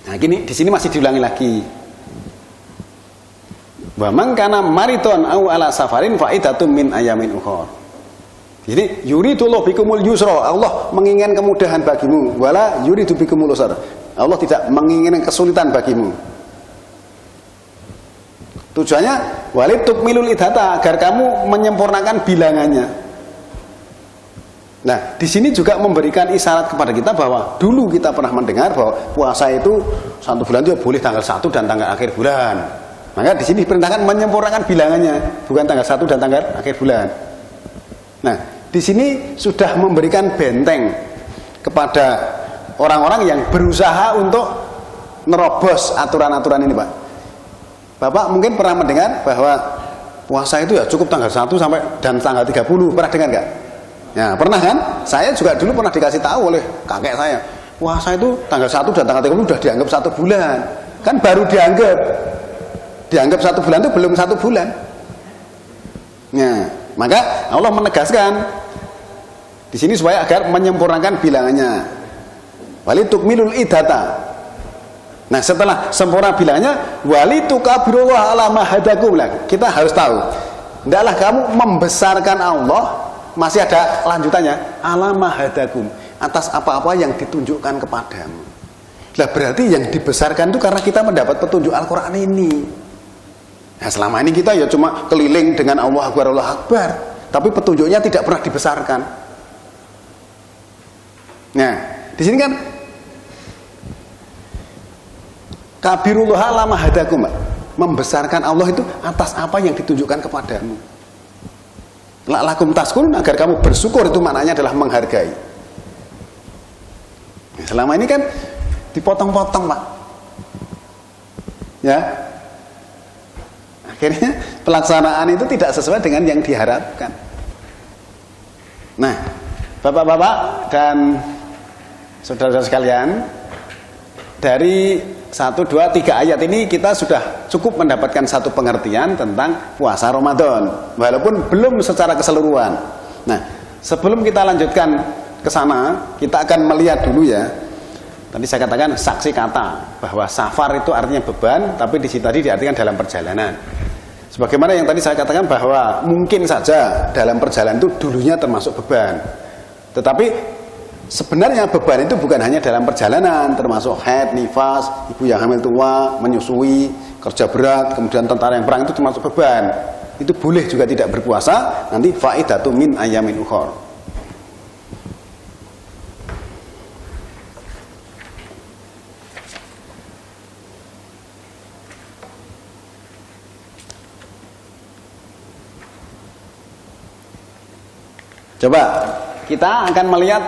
Nah, di sini masih diulangi lagi. Wa man kana maridon au ala safarin fa iddatum min ayamin ukhra. Jadi yuridullahu bikumul yusra, Allah menginginkan kemudahan bagimu, wala yuridu bikumul usra. Allah tidak menginginkan kesulitan bagimu. Tujuannya walitukmilul iddata, agar kamu menyempurnakan bilangannya. Nah, di sini juga memberikan isyarat kepada kita bahwa dulu kita pernah mendengar bahwa puasa itu 1 bulan itu boleh tanggal 1 dan tanggal akhir bulan. Maka di sini diperintahkan menyempurnakan bilangannya, bukan tanggal 1 dan tanggal akhir bulan. Nah, di sini sudah memberikan benteng kepada orang-orang yang berusaha untuk nerobos aturan-aturan ini, Pak. Bapak mungkin pernah mendengar bahwa puasa itu ya cukup tanggal 1 sampai dan tanggal 30. Pernah dengar nggak? Ya, pernah kan? Saya juga dulu pernah dikasih tahu oleh kakek saya. Puasa itu tanggal 1 dan tanggal 30 sudah dianggap 1 bulan. Kan baru dianggap 1 bulan itu belum 1 bulan. Nah, maka Allah menegaskan di sini supaya agar menyempurnakan bilangannya. Walitukmilul iddata. Nah, setelah sempurna bilangannya, walitukabirullah ala ma hadakum. Kita harus tahu, hendaklah kamu membesarkan Allah, masih ada lanjutannya, ala ma hadakum, atas apa-apa yang ditunjukkan kepadamu. Lah berarti yang dibesarkan itu karena kita mendapat petunjuk Al-Qur'an ini. Nah, selama ini kita ya cuma keliling dengan Allah Akbar, tapi petunjuknya tidak pernah dibesarkan. Nah, di sini kan kabirullah lama hadakum, membesarkan Allah itu atas apa yang ditunjukkan kepadamu. La'lakum taskurun, agar kamu bersyukur, itu maknanya adalah menghargai. Nah, selama ini kan dipotong-potong, Pak. Ya. Akhirnya pelaksanaan itu tidak sesuai dengan yang diharapkan. Nah, Bapak-bapak dan saudara-saudara sekalian, dari 1, 2, 3 ayat ini kita sudah cukup mendapatkan satu pengertian tentang puasa Ramadan, walaupun belum secara keseluruhan. Nah, sebelum kita lanjutkan ke sana, kita akan melihat dulu ya. Tadi saya katakan saksi kata bahwa safar itu artinya beban, tapi di sini tadi diartikan dalam perjalanan. Sebagaimana yang tadi saya katakan bahwa mungkin saja dalam perjalanan itu dulunya termasuk beban, tetapi sebenarnya beban itu bukan hanya dalam perjalanan, termasuk haid, nifas, ibu yang hamil tua, menyusui, kerja berat, kemudian tentara yang perang, itu termasuk beban. Itu boleh juga tidak berpuasa, nanti faidatu min ayamin ukhor. Coba kita akan melihat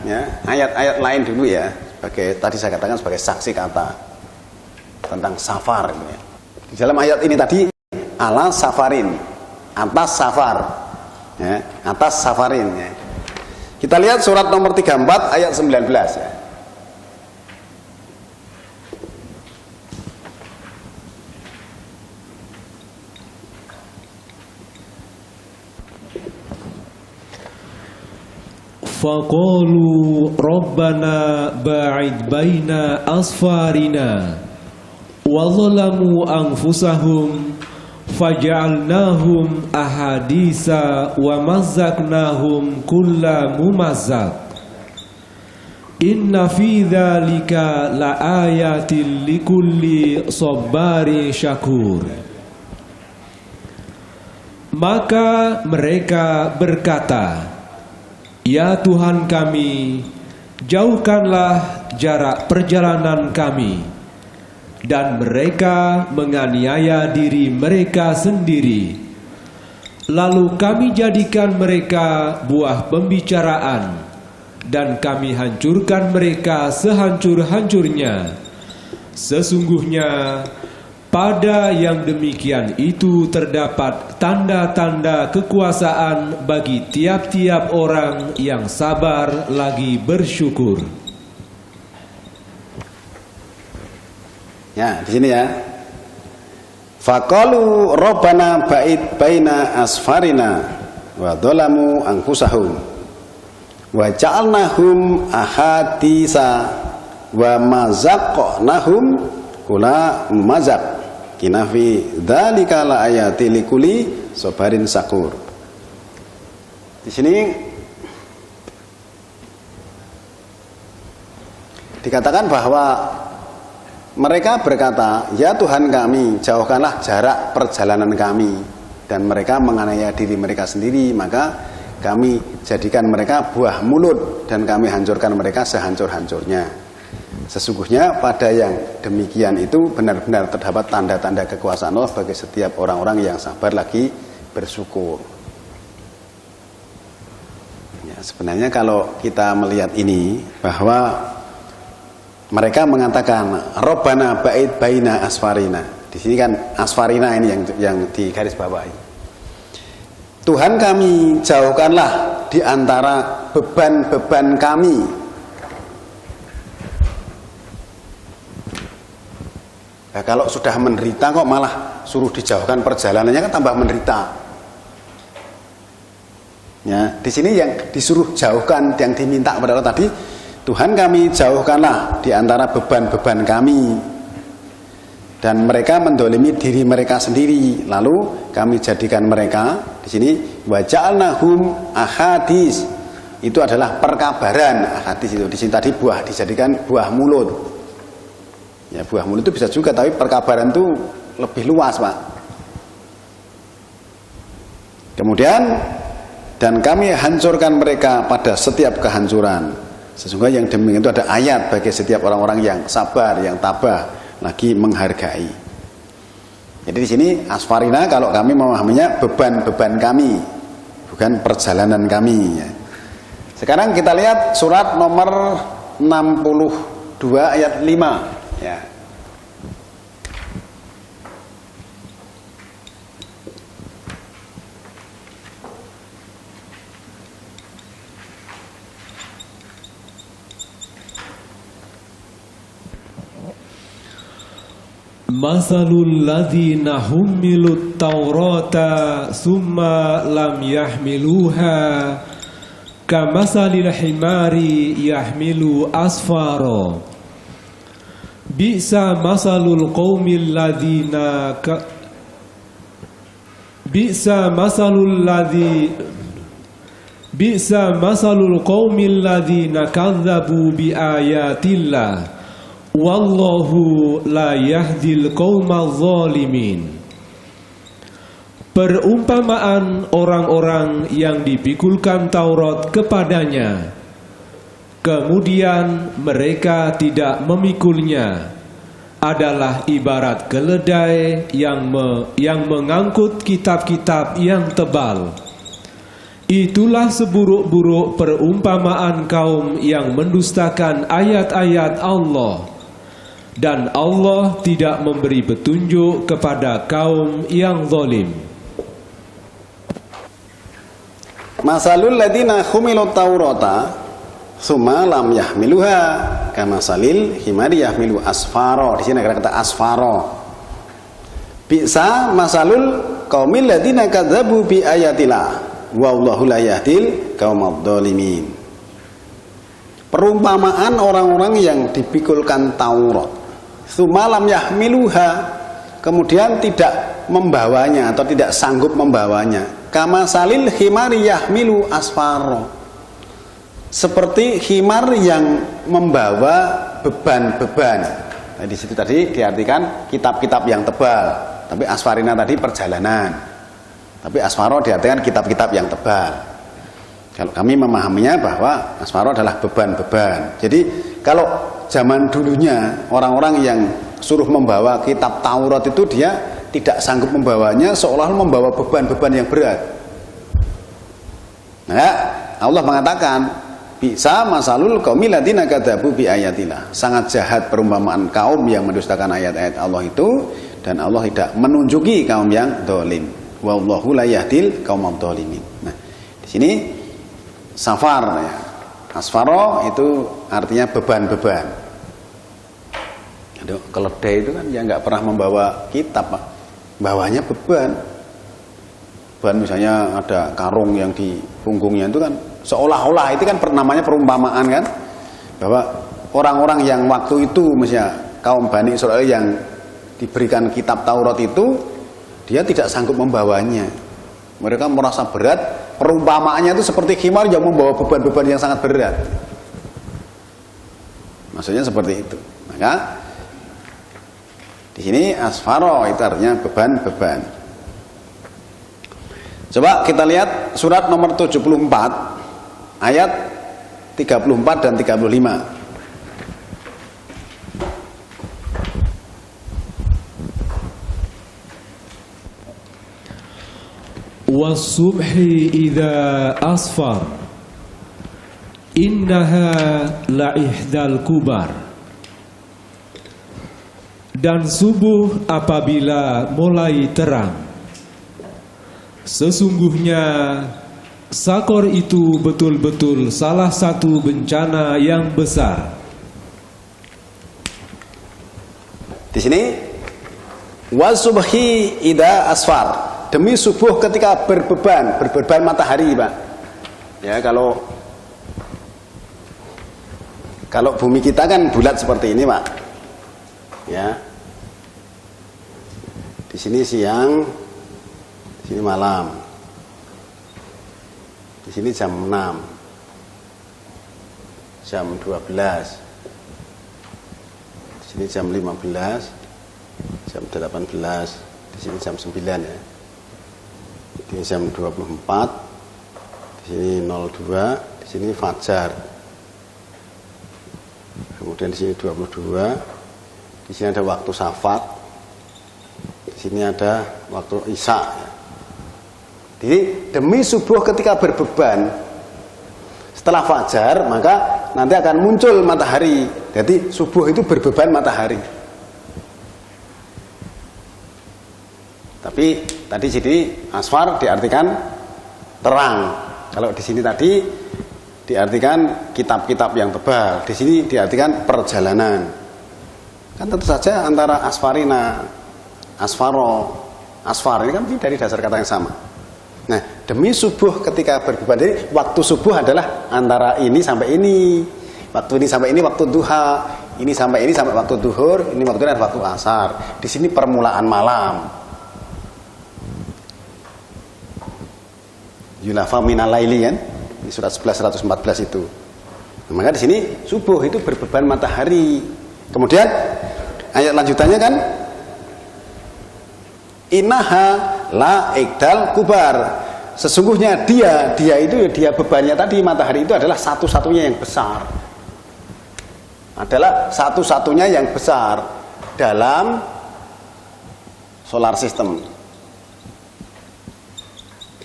ya, ayat-ayat lain dulu ya, sebagai tadi saya katakan sebagai saksi kata tentang safar ya. Di dalam ayat ini tadi ala safarin, atas safar ya, atas safarin ya. Kita lihat surat nomor 34 ayat 19 ya. Faqalu rabbana ba'id baina asfarina wa zalamu anfusahum faja'alnahum ahadisa wa mazzaqnahum kulla mumazzaq inna fi dzalika laayatil likulli sabarin syakur. Maka mereka berkata, ya Tuhan kami, jauhkanlah jarak perjalanan kami. Dan mereka menganiaya diri mereka sendiri. Lalu kami jadikan mereka buah pembicaraan, dan kami hancurkan mereka sehancur-hancurnya. Sesungguhnya pada yang demikian itu terdapat tanda-tanda kekuasaan bagi tiap-tiap orang yang sabar lagi bersyukur. Ya, di sini ya. Faqalu rabbana ba'id baina asfarina wa dzalamu anfusahum wa ja'alnahum ahadisa wa mazaqqnahum kula mazaq inna fi dzalika la ayati likulli sabarin syakur. Di sini dikatakan bahwa mereka berkata, ya Tuhan kami, jauhkanlah jarak perjalanan kami. Dan mereka menganiaya diri mereka sendiri, maka kami jadikan mereka buah mulut dan kami hancurkan mereka sehancur-hancurnya. Sesungguhnya pada yang demikian itu benar-benar terdapat tanda-tanda kekuasaan Allah bagi setiap orang-orang yang sabar lagi bersyukur. Ya, sebenarnya kalau kita melihat ini bahwa mereka mengatakan Rabbana ba'id baina asfarina. Di sini kan asfarina ini yang di garis bawahi. Tuhan kami, jauhkanlah di antara beban-beban kami. Nah, kalau sudah menderita kok malah suruh dijauhkan perjalanannya kan tambah menderita. Ya, di sini yang disuruh jauhkan, yang diminta kepada Allah tadi, Tuhan kami, jauhkanlah di antara beban-beban kami. Dan mereka mendolimi diri mereka sendiri, lalu kami jadikan mereka di sini waja'alnahum ahadis, itu adalah perkabaran. Ahadis itu di sini tadi buah dijadikan buah mulut. Ya, buah mulut itu bisa juga, tapi perkabaran itu lebih luas, Pak. Kemudian dan kami hancurkan mereka pada setiap kehancuran. Sesungguhnya yang demikian itu ada ayat bagi setiap orang-orang yang sabar, yang tabah, lagi menghargai. Jadi di sini asfarina kalau kami memahaminya beban-beban kami, bukan perjalanan kami. Ya. Sekarang kita lihat surat nomor 62 ayat 5. Ya. Masalul ladzina hummilut taurata summa lam yahmiluha kamasalil himari yahmilu asfara bi'sa masalul qaumil ladzina bi'sa masalul qaumil ladzina kadzdzabu bi ayatillah wallahu la yahdil qaumal zalimin. Perumpamaan orang-orang yang dipikulkan Taurat kepadanya, kemudian mereka tidak memikulnya, adalah ibarat keledai yang mengangkut kitab-kitab yang tebal. Itulah seburuk-buruk perumpamaan kaum yang mendustakan ayat-ayat Allah. Dan Allah tidak memberi petunjuk kepada kaum yang zalim. Masalul ladina humilut taurata summa lam yahmiluha kamasalil himari yahmilu asfaro. Di sini ada kata asfaro. Bisa masalul qaumil ladina kadzabu bi ayatillah wallahu la yahdil qaumadz dzalimin. Perumpamaan orang-orang yang dipikulkan Taurat sumalam yahmiluha, kemudian tidak membawanya atau tidak sanggup membawanya. Kama salil himari yahmilu asfaro, seperti himar yang membawa beban-beban. Nah, di situ tadi diartikan kitab-kitab yang tebal, tapi asfarina tadi perjalanan. Tapi asfaro diartikan kitab-kitab yang tebal. Kalau kami memahaminya bahwa asfaro adalah beban-beban. Jadi kalau zaman dulunya orang-orang yang suruh membawa kitab Taurat itu dia tidak sanggup membawanya, seolah membawa beban-beban yang berat. Nah, Allah mengatakan bisa masalul qaumil ladzina kadzabu bi ayatillah. Sangat jahat perumpamaan kaum yang mendustakan ayat-ayat Allah itu, dan Allah tidak menunjuki kaum yang zalim. Wallahu la yahdil qaumadz dzalimin. Nah, di sini safar ya. Asfaro itu artinya beban-beban. Aduh, keledai itu kan ya nggak pernah membawa kitab, Pak. Bawahnya beban. Beban misalnya ada karung yang di punggungnya itu kan seolah-olah itu kan namanya perumpamaan kan, bahwa orang-orang yang waktu itu misalnya kaum Bani Israil yang diberikan kitab Taurat itu, dia tidak sanggup membawanya. Mereka merasa berat, perumpamaannya itu seperti khimar yang membawa beban-beban yang sangat berat. Maksudnya seperti itu. Maka di sini asfaro itu artinya beban-beban. Coba kita lihat surat nomor 74 ayat 34 dan 35. Wasubhi idza asfar innaha la'ihdal kubar. Dan subuh apabila mulai terang, sesungguhnya sakor itu betul-betul salah satu bencana yang besar. Di sini wasubhi idza asfar, demi subuh ketika berbeban matahari, Pak. Ya, kalau bumi kita kan bulat seperti ini, Pak. Ya. Di sini siang, di sini malam. Di sini jam 6. Jam 12. Di sini jam 15. Jam 18. Di sini jam 9 ya. Di jam 24, di sini 02, di sini fajar. Kemudian di sini 22, di sini ada waktu syafaq, di sini ada waktu isya. Jadi demi subuh ketika berbeban, setelah fajar maka nanti akan muncul matahari. Jadi subuh itu berbeban matahari. Tapi tadi jadi asfar diartikan terang. Kalau di sini tadi diartikan kitab-kitab yang tebal. Di sini diartikan perjalanan. Kan tentu saja antara asfarina, asfaro, asfar ini kan dari dasar kata yang sama. Nah, demi subuh ketika berbeban, jadi waktu subuh adalah antara ini sampai ini. Waktu ini sampai ini waktu duha. Ini sampai waktu duhur. Ini waktu ini adalah waktu asar. Di sini permulaan malam. Yulafa minal laili kan, di surat 11 114 itu. Nah, maka di sini subuh itu berbeban matahari. Kemudian ayat lanjutannya kan, innaha la ikdal kubar. Sesungguhnya dia bebannya tadi matahari itu adalah satu-satunya yang besar. Adalah satu-satunya yang besar dalam solar system.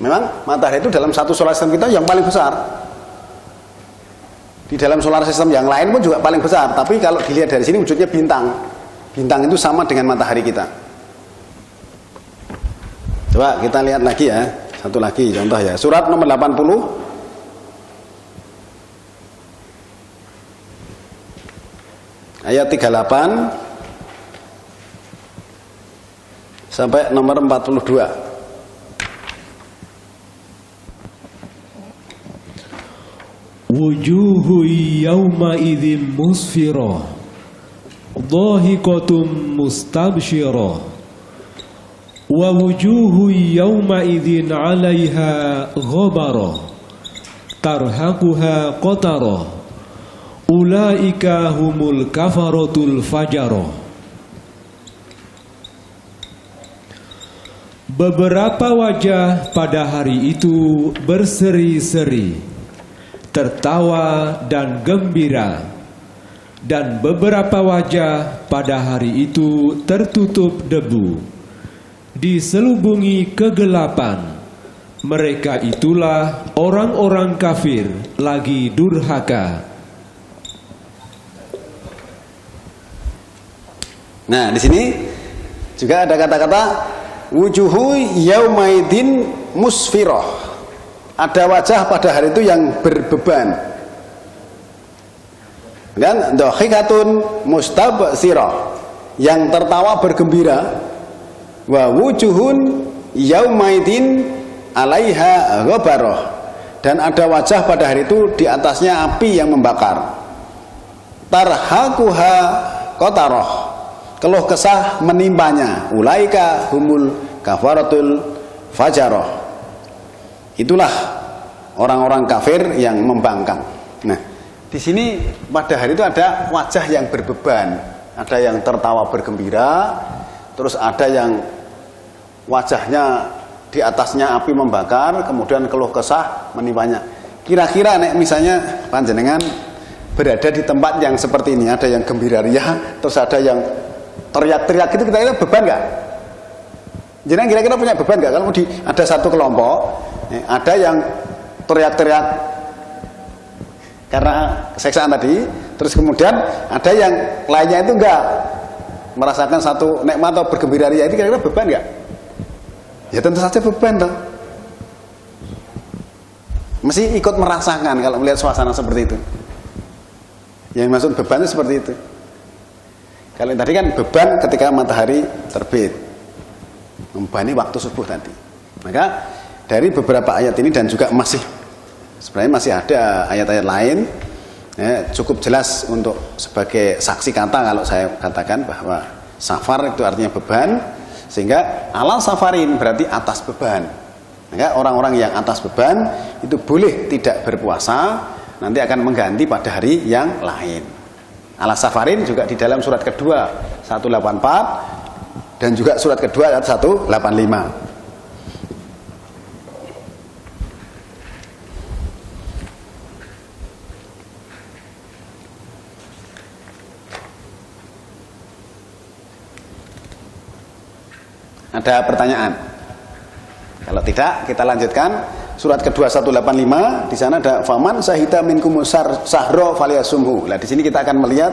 Memang matahari itu dalam satu solar system kita yang paling besar. Di dalam solar system yang lain pun juga paling besar. Tapi kalau dilihat dari sini wujudnya bintang. Bintang itu sama dengan matahari kita. Coba kita lihat lagi ya. Satu lagi contoh ya. Surat nomor 80. Ayat 38 sampai nomor 42. Wujuhu yawma idzin musfirah dhahiqatum mustabshirah wa wujuhu yawma idzin 'alaiha ghabarah tarhaquha qatarah ulaika humul kafaratul fajarah. Beberapa wajah pada hari itu berseri-seri, tertawa dan gembira, dan beberapa wajah pada hari itu tertutup debu, diselubungi kegelapan. Mereka itulah orang-orang kafir lagi durhaka. Nah, di sini juga ada kata-kata wujuhu yaumaidin musfirah. Ada wajah pada hari itu yang berbeban. Dan dhahikatun mustabsirah, yang tertawa bergembira. Wa wujuhun yaumaidin 'alaiha ghabarah, dan ada wajah pada hari itu di atasnya api yang membakar. tarhaquha qatarah, keluh kesah menimpanya, ulaika humul kafaratul fajarah, itulah orang-orang kafir yang membangkang. Nah, di sini pada hari itu ada wajah yang berbeban, ada yang tertawa bergembira, terus ada yang wajahnya di atasnya api membakar, kemudian keluh kesah menimpanya. Kira-kira nek misalnya panjenengan berada di tempat yang seperti ini, ada yang gembira ria, terus ada yang teriak-teriak gitu, kira-kira beban nggak? Jadi kira-kira punya beban nggak? Kalau ada satu kelompok, ada yang teriak-teriak karena seksaan tadi, terus kemudian ada yang lainnya itu enggak merasakan satu nikmat atau bergembira ria, itu kira-kira beban nggak? Ya tentu saja beban toh. Mesti ikut merasakan kalau melihat suasana seperti itu. Yang maksud beban itu seperti itu. Kalau tadi kan beban ketika matahari terbit, membebani waktu subuh tadi. Maka dari beberapa ayat ini dan juga sebenarnya masih ada ayat-ayat lain, ya, cukup jelas untuk sebagai saksi kata kalau saya katakan bahwa safar itu artinya beban, sehingga ala safarin berarti atas beban. Maka orang-orang yang atas beban itu boleh tidak berpuasa, nanti akan mengganti pada hari yang lain. Ala safarin juga di dalam surat kedua 184 dan juga surat kedua ayat 185. Ada pertanyaan? Kalau tidak, kita lanjutkan surat kedua 185. Di sana ada faman sahita minkum sahro falyasumhu. Nah, di sini kita akan melihat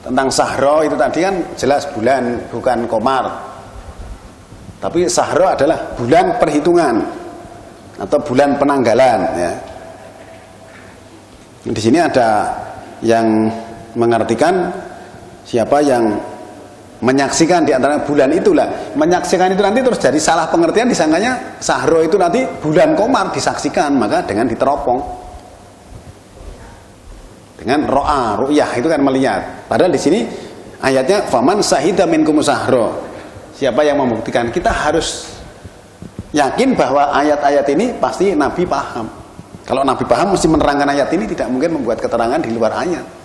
tentang sahro itu tadi kan jelas bulan, bukan komar. Tapi sahro adalah bulan perhitungan atau bulan penanggalan, ya. Di sini ada yang mengartikan siapa yang menyaksikan di antara bulan itulah. Menyaksikan itu nanti terus jadi salah pengertian, disangkanya sahro itu nanti bulan komar disaksikan, maka dengan diteropong. Dengan ro'a, ru'yah itu kan melihat. Padahal di sini ayatnya faman sahida minkum sahro. Siapa yang membuktikan? Kita harus yakin bahwa ayat-ayat ini pasti Nabi paham. Kalau Nabi paham mesti menerangkan ayat ini, tidak mungkin membuat keterangan di luar ayat.